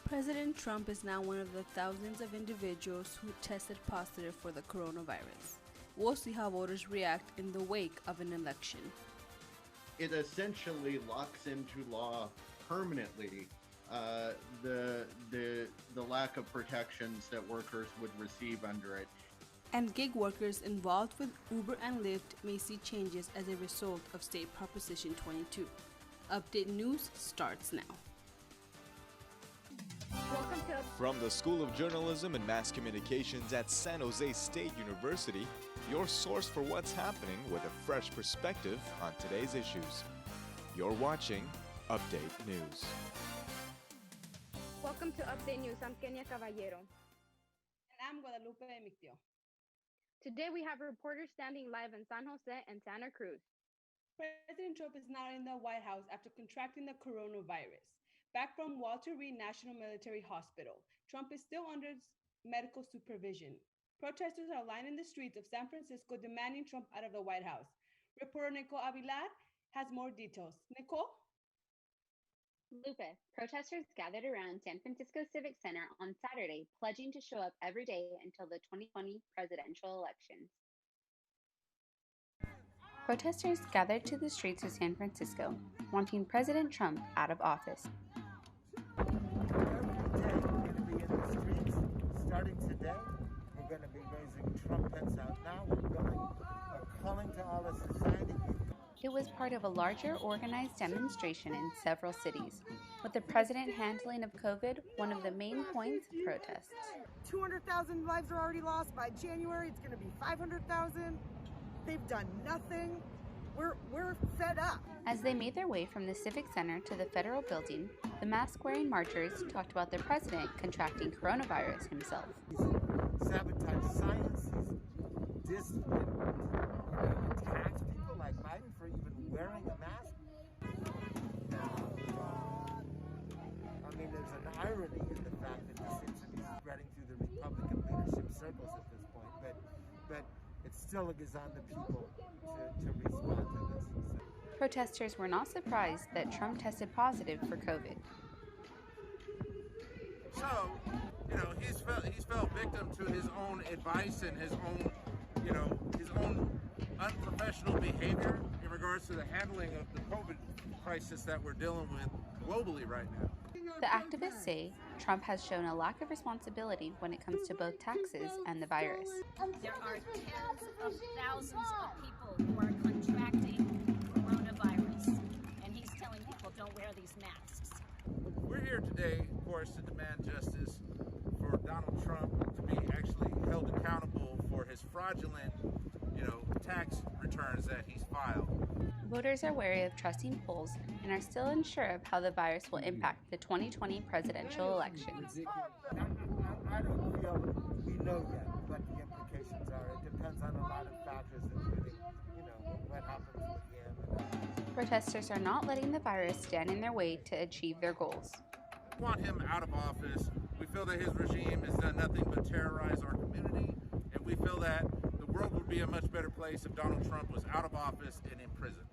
President Trump is now one of the thousands of individuals who tested positive for the coronavirus. We'll see how voters react in the wake of an election. It essentially locks into law permanently the lack of protections that workers would receive under it. And gig workers involved with Uber and Lyft may see changes as a result of State Proposition 22. Update News starts now. From the School of Journalism and Mass Communications at San Jose State University, your source for what's happening with a fresh perspective on today's issues. You're watching Update News. Welcome to Update News. I'm Kenya Caballero. And I'm Guadalupe Mictio. Today we have reporters standing live in San Jose and Santa Cruz. President Trump is now in the White House after contracting the coronavirus. Back from Walter Reed National Military Hospital, Trump is still under medical supervision. Protesters are lining the streets of San Francisco demanding Trump out of the White House. Reporter Nicole Avilar has more details. Nicole? Lupe, protesters gathered around San Francisco Civic Center on Saturday, pledging to show up every day until the 2020 presidential elections. Protesters gathered to the streets of San Francisco, wanting President Trump out of office. Every day we're going to be in the streets. Starting today, we're going to be raising trumpets out now. We're calling to all of society. It was part of a larger organized demonstration in several cities, with the president handling of COVID one of the main points of protests. 200,000 lives are already lost. By January, it's going to be 500,000. They've done nothing. We're fed up. As they made their way from the Civic Center to the federal building, the mask-wearing marchers talked about the president contracting coronavirus himself. He's sabotaged science. He's attacked people like Biden for even wearing a mask. I mean, there's an irony in the fact that this seems to be spreading through the Republican leadership circles at this point, but it still is on the people to respond to this. Protesters were not surprised that Trump tested positive for COVID. So, he's fell victim to his own advice and his own unprofessional behavior in regards to the handling of the COVID crisis that we're dealing with globally right now. The activists say Trump has shown a lack of responsibility when it comes to both taxes and the virus. There are tens of thousands of people who are contracting coronavirus, and he's telling people don't wear these masks. We're here today, of course, to demand justice for Donald Trump to be actually held accountable for his fraudulent, tax returns that he's filed. Voters are wary of trusting polls and are still unsure of how the virus will impact the 2020 presidential elections. I don't feel we know yet what the implications are. It depends on a lot of factors, including, what happens with him. Protesters are not letting the virus stand in their way to achieve their goals. We want him out of office. We feel that his regime has done nothing but terrorize our community, and we feel that the world would be a much better place if Donald Trump was out of office and in prison.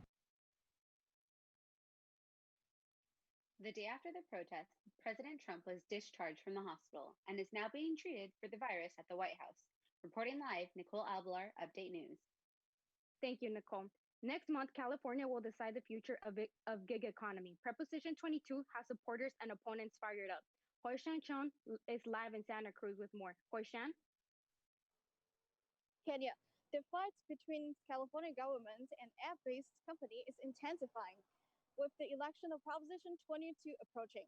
The day after the protest, President Trump was discharged from the hospital and is now being treated for the virus at the White House. Reporting live, Nicole Avilar, Update News. Thank you, Nicole. Next month, California will decide the future of gig economy. Proposition 22 has supporters and opponents fired up. Hoishan Chon is live in Santa Cruz with more. Hoishan? Kenya, the fights between California government and app-based company is intensifying, with the election of Proposition 22 approaching.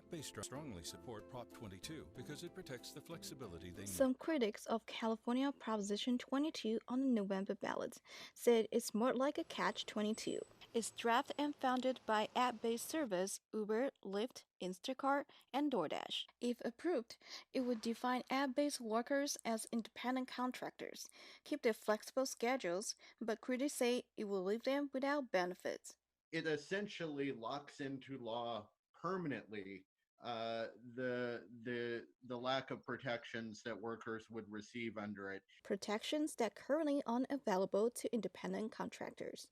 They strongly support Prop 22 because it protects the flexibility they need. Some critics of California Proposition 22 on the November ballot said it's more like a catch-22. It's drafted and founded by app-based service Uber, Lyft, Instacart, and DoorDash. If approved, it would define app-based workers as independent contractors, keep their flexible schedules, but critics say it will leave them without benefits. It essentially locks into law permanently the lack of protections that workers would receive under it. Protections that currently aren't available to independent contractors.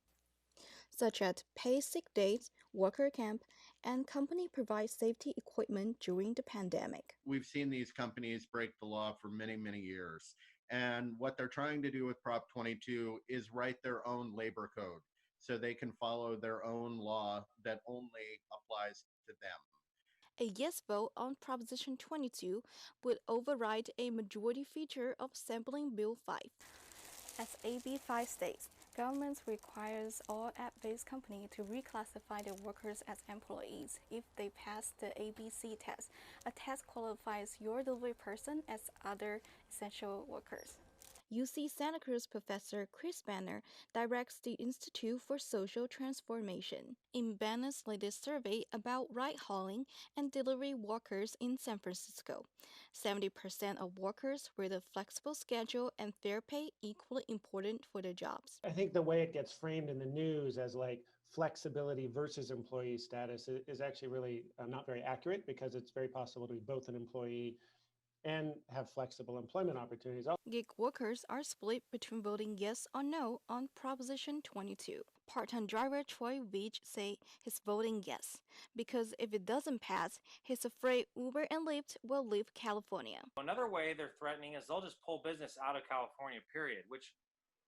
such as paid sick days, worker camp, and company provides safety equipment during the pandemic. We've seen these companies break the law for many, many years. And what they're trying to do with Prop 22 is write their own labor code so they can follow their own law that only applies to them. A yes vote on Proposition 22 would override a majority feature of Sampling Bill 5. As AB 5 states, government requires all app-based companies to reclassify their workers as employees if they pass the ABC test. A test qualifies your delivery person as other essential workers. UC Santa Cruz professor Chris Banner directs the Institute for Social Transformation. In Banner's latest survey about ride-hauling and delivery workers in San Francisco, 70% of workers with a flexible schedule and fair pay equally important for their jobs. I think the way it gets framed in the news as like flexibility versus employee status is actually really not very accurate, because it's very possible to be both an employee and have flexible employment opportunities. Gig workers are split between voting yes or no on Proposition 22. Part-time driver Troy Veach say he's voting yes, because if it doesn't pass, he's afraid Uber and Lyft will leave California. Another way they're threatening is they'll just pull business out of California, period, which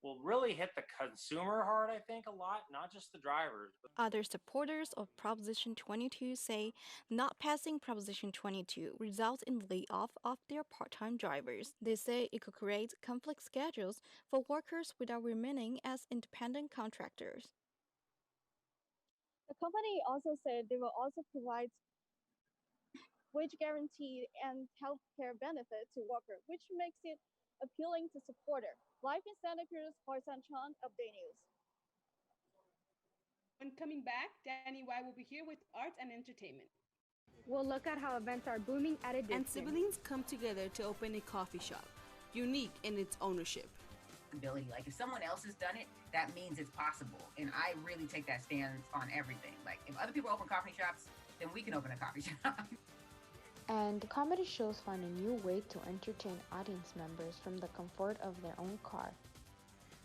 will really hit the consumer hard, I think, a lot, not just the drivers. Other supporters of Proposition 22 say not passing Proposition 22 results in layoff of their part-time drivers. They say it could create conflict schedules for workers without remaining as independent contractors. The company also said they will also provide wage guarantee and health care benefits to workers, which makes it appealing to supporters. Live in Santa Cruz, Hoi-San Chan, Update News. When coming back, Danny Y will be here with arts and entertainment. We'll look at how events are booming at a distance. And siblings come together to open a coffee shop, unique in its ownership. Ability. Like if someone else has done it, that means it's possible. And I really take that stance on everything. Like if other people open coffee shops, then we can open a coffee shop. And comedy shows find a new way to entertain audience members from the comfort of their own car.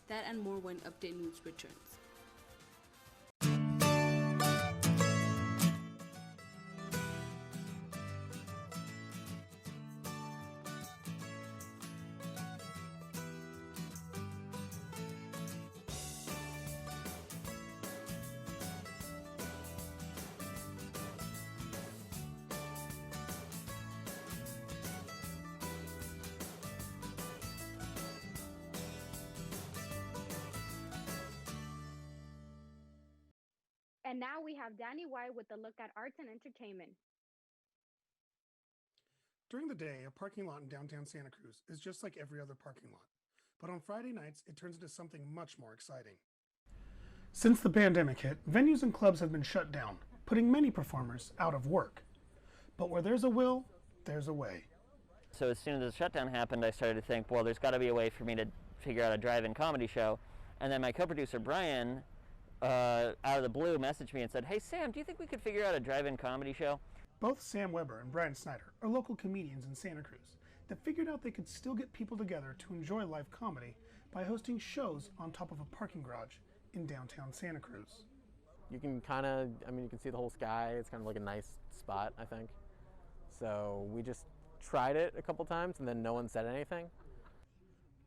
That and more when Update News returns. And now we have Danny Y with a look at arts and entertainment. During the day, a parking lot in downtown Santa Cruz is just like every other parking lot. But on Friday nights, it turns into something much more exciting. Since the pandemic hit, venues and clubs have been shut down, putting many performers out of work. But where there's a will, there's a way. So as soon as the shutdown happened, I started to think, well, there's got to be a way for me to figure out a drive-in comedy show. And then my co-producer, Brian, out of the blue, messaged me and said, "Hey, Sam, do you think we could figure out a drive-in comedy show?" Both Sam Weber and Brian Snyder are local comedians in Santa Cruz that figured out they could still get people together to enjoy live comedy by hosting shows on top of a parking garage in downtown Santa Cruz. You can kind of, you can see the whole sky. It's kind of like a nice spot, I think. So we just tried it a couple times and then no one said anything.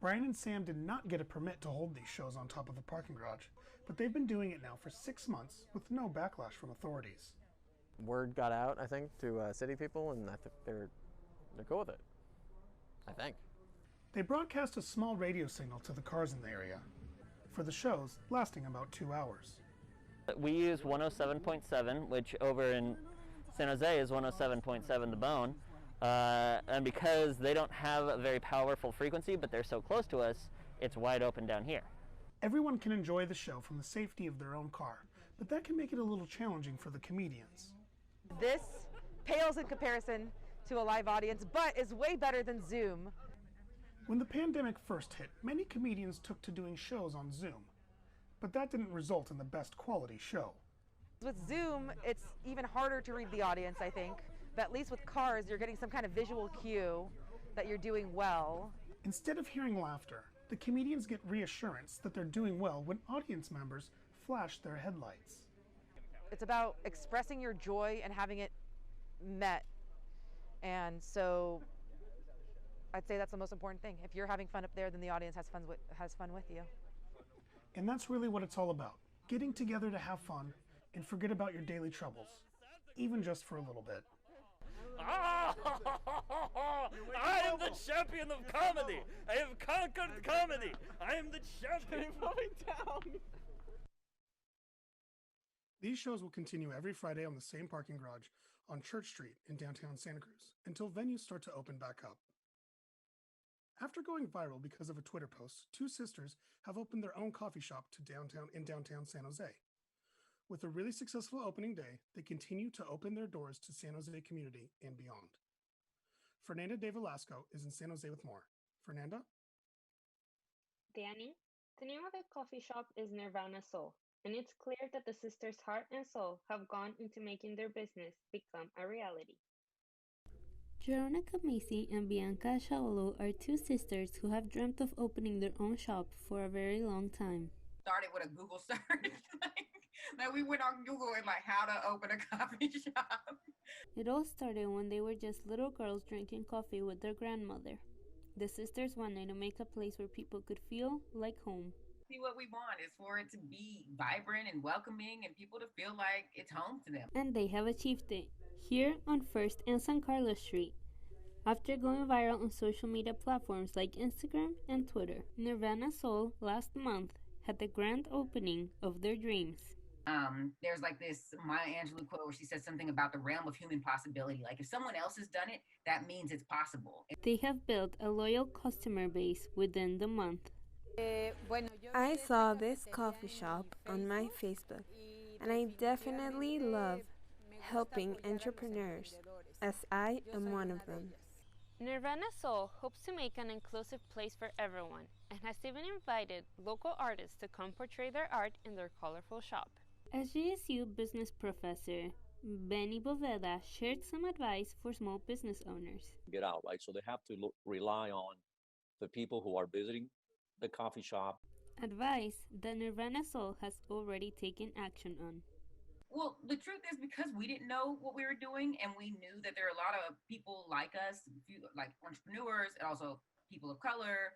Brian and Sam did not get a permit to hold these shows on top of a parking garage, but they've been doing it now for 6 months with no backlash from authorities. Word got out, I think, to city people, and I think they're cool with it, I think. They broadcast a small radio signal to the cars in the area for the shows lasting about 2 hours. We use 107.7, which over in San Jose is 107.7 The Bone. And because they don't have a very powerful frequency, but they're so close to us, it's wide open down here. Everyone can enjoy the show from the safety of their own car, but that can make it a little challenging for the comedians. This pales in comparison to a live audience, but is way better than Zoom. When the pandemic first hit, many comedians took to doing shows on Zoom, but that didn't result in the best quality show. With Zoom, it's even harder to read the audience, I think. But at least with cars, you're getting some kind of visual cue that you're doing well. Instead of hearing laughter, the comedians get reassurance that they're doing well when audience members flash their headlights. It's about expressing your joy and having it met. And so I'd say that's the most important thing. If you're having fun up there, then the audience has fun with you. And that's really what it's all about. Getting together to have fun and forget about your daily troubles, even just for a little bit. I am the champion of comedy. I have conquered comedy. I am the champion. down. These shows will continue every Friday on the same parking garage on Church Street in downtown Santa Cruz until venues start to open back up. After going viral because of a Twitter post, two sisters have opened their own coffee shop in downtown San Jose. With a really successful opening day, they continue to open their doors to San Jose community and beyond. Fernanda de Velasco is in San Jose with more. Fernanda? Danny, the name of the coffee shop is Nirvana Soul, and it's clear that the sisters' heart and soul have gone into making their business become a reality. Veronica Macy and Bianca Shaolo are two sisters who have dreamt of opening their own shop for a very long time. Started with a Google search. like we went on Google and how to open a coffee shop. It all started when they were just little girls drinking coffee with their grandmother. The sisters wanted to make a place where people could feel like home. See, what we want is for it to be vibrant and welcoming and people to feel like it's home to them. And they have achieved it, here on 1st and San Carlos Street. After going viral on social media platforms like Instagram and Twitter, Nirvana Soul last month had the grand opening of their dreams. There's this Maya Angelou quote where she says something about the realm of human possibility. Like if someone else has done it, that means it's possible. They have built a loyal customer base within the month. I saw this coffee shop on my Facebook, and I definitely love helping entrepreneurs, as I am one of them. Nirvana Soul hopes to make an inclusive place for everyone and has even invited local artists to come portray their art in their colorful shop. As GSU business professor Benny Boveda shared some advice for small business owners. Get out, right? So they have to rely on the people who are visiting the coffee shop. Advice that Nirvana Soul has already taken action on. Well, the truth is because we didn't know what we were doing and we knew that there are a lot of people like us, like entrepreneurs and also people of color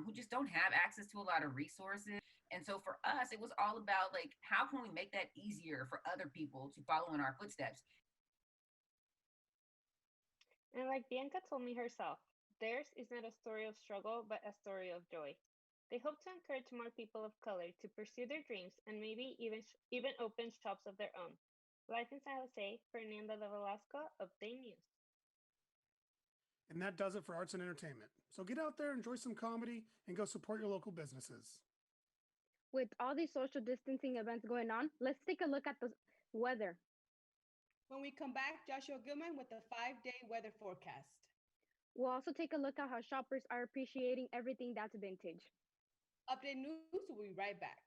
who just don't have access to a lot of resources. And so for us, it was all about how can we make that easier for other people to follow in our footsteps? And like Bianca told me herself, theirs is not a story of struggle, but a story of joy. They hope to encourage more people of color to pursue their dreams and maybe even open shops of their own. Live in San Jose, Fernanda de Velasco, Update News. And that does it for arts and entertainment. So get out there, enjoy some comedy, and go support your local businesses. With all these social distancing events going on, let's take a look at the weather. When we come back, Joshua Gilman with the 5-day weather forecast. We'll also take a look at how shoppers are appreciating everything that's vintage. Update News will be right back.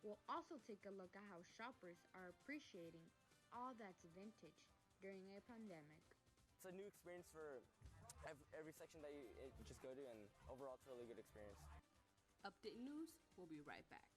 We'll also take a look at how shoppers are appreciating all that's vintage during a pandemic. It's a new experience for every section that you just go to, and overall it's a really good experience. Update News will be right back.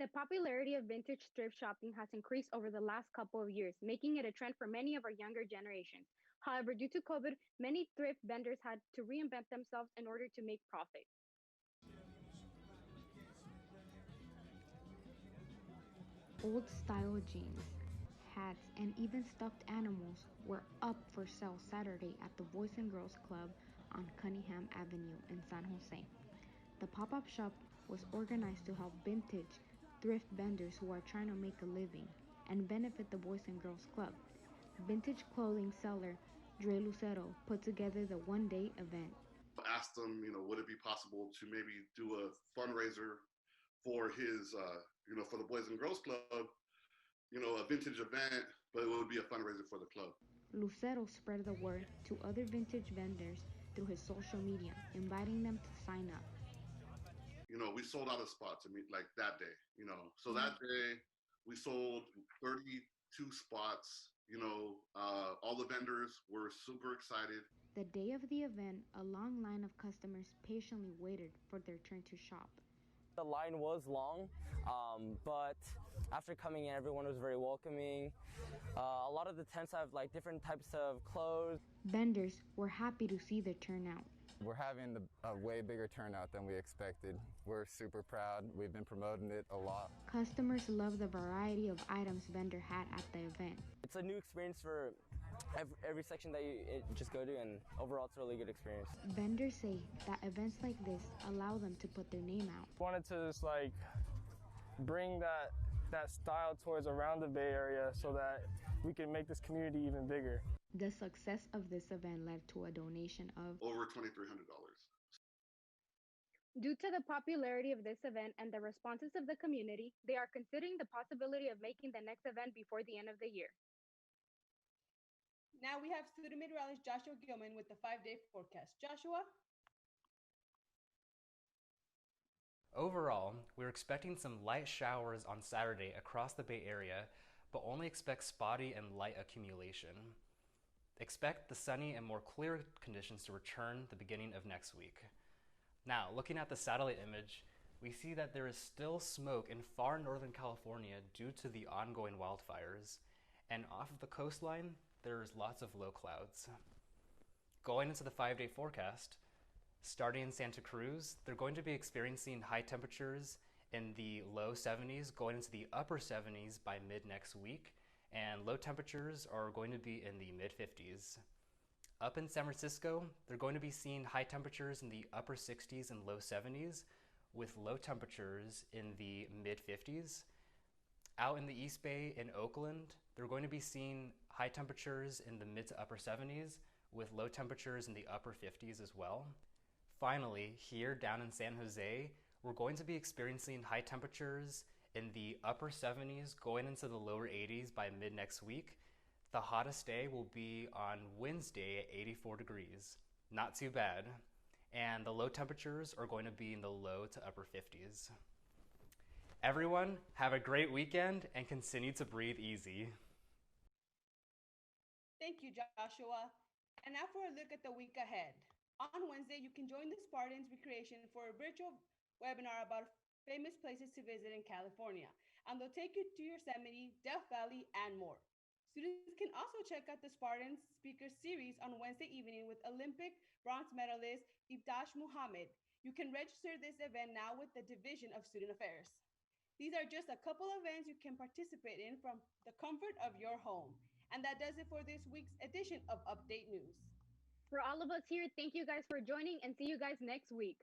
The popularity of vintage thrift shopping has increased over the last couple of years, making it a trend for many of our younger generations. However, due to COVID, many thrift vendors had to reinvent themselves in order to make profit. Old style jeans, hats, and even stuffed animals were up for sale Saturday at the Boys and Girls Club on Cunningham Avenue in San Jose. The pop-up shop was organized to help vintage thrift vendors who are trying to make a living and benefit the Boys and Girls Club. Vintage clothing seller Dre Lucero put together the one-day event. Asked them, would it be possible to maybe do a fundraiser for his, for the Boys and Girls Club, a vintage event, but it would be a fundraiser for the club. Lucero spread the word to other vintage vendors through his social media, inviting them to sign up. We sold out of spots, like that day, So that day we sold 32 spots, all the vendors were super excited. The day of the event, a long line of customers patiently waited for their turn to shop. The line was long, but after coming in, everyone was very welcoming. A lot of the tents have like different types of clothes. Vendors were happy to see the turnout. We're having a way bigger turnout than we expected. We're super proud. We've been promoting it a lot. Customers love the variety of items vendor had at the event. It's a new experience for every section that you just go to, and overall it's a really good experience. Vendors say that events like this allow them to put their name out. Wanted to just bring that style towards around the Bay Area so that we can make this community even bigger. The success of this event led to a donation of over $2,300. Due to the popularity of this event and the responses of the community, they are considering the possibility of making the next event before the end of the year. Now we have student meteorologist Joshua Gilman with the 5-day forecast. Joshua? Overall, we're expecting some light showers on Saturday across the Bay Area, but only expect spotty and light accumulation. Expect the sunny and more clear conditions to return the beginning of next week. Now, looking at the satellite image, we see that there is still smoke in far northern California due to the ongoing wildfires, and off of the coastline, there's lots of low clouds. Going into the 5-day forecast, starting in Santa Cruz, they're going to be experiencing high temperatures in the low 70s, going into the upper 70s by mid next week, and low temperatures are going to be in the mid 50s. Up in San Francisco, they're going to be seeing high temperatures in the upper 60s and low 70s, with low temperatures in the mid 50s. Out in the East Bay in Oakland, they're going to be seeing high temperatures in the mid to upper 70s, with low temperatures in the upper 50s as well. Finally, here down in San Jose, we're going to be experiencing high temperatures in the upper 70s going into the lower 80s by mid next week. The hottest day will be on Wednesday at 84 degrees. Not too bad. And the low temperatures are going to be in the low to upper 50s. Everyone, have a great weekend and continue to breathe easy. Thank you, Joshua. And now for a look at the week ahead. On Wednesday, you can join the Spartans Recreation for a virtual webinar about famous places to visit in California, and they'll take you to Yosemite, Death Valley, and more. Students can also check out the Spartans Speaker Series on Wednesday evening with Olympic bronze medalist Ibtash Muhammad. You can register this event now with the Division of Student Affairs. These are just a couple of events you can participate in from the comfort of your home. And that does it for this week's edition of Update News. For all of us here, thank you guys for joining, and see you guys next week.